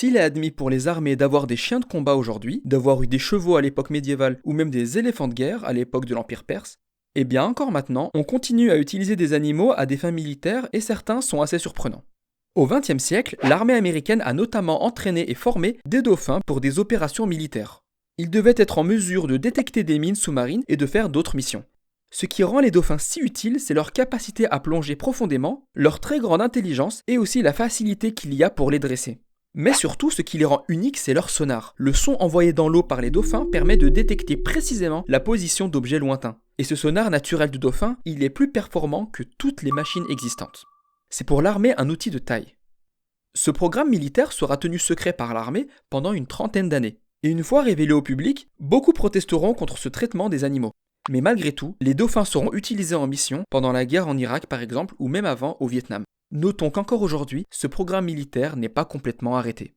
S'il est admis pour les armées d'avoir des chiens de combat aujourd'hui, d'avoir eu des chevaux à l'époque médiévale ou même des éléphants de guerre à l'époque de l'Empire perse, eh bien encore maintenant, on continue à utiliser des animaux à des fins militaires et certains sont assez surprenants. Au XXe siècle, l'armée américaine a notamment entraîné et formé des dauphins pour des opérations militaires. Ils devaient être en mesure de détecter des mines sous-marines et de faire d'autres missions. Ce qui rend les dauphins si utiles, c'est leur capacité à plonger profondément, leur très grande intelligence et aussi la facilité qu'il y a pour les dresser. Mais surtout, ce qui les rend uniques, c'est leur sonar. Le son envoyé dans l'eau par les dauphins permet de détecter précisément la position d'objets lointains. Et ce sonar naturel de dauphin, il est plus performant que toutes les machines existantes. C'est pour l'armée un outil de taille. Ce programme militaire sera tenu secret par l'armée pendant une trentaine d'années. Et une fois révélé au public, beaucoup protesteront contre ce traitement des animaux. Mais malgré tout, les dauphins seront utilisés en mission pendant la guerre en Irak par exemple, ou même avant au Vietnam. Notons qu'encore aujourd'hui, ce programme militaire n'est pas complètement arrêté.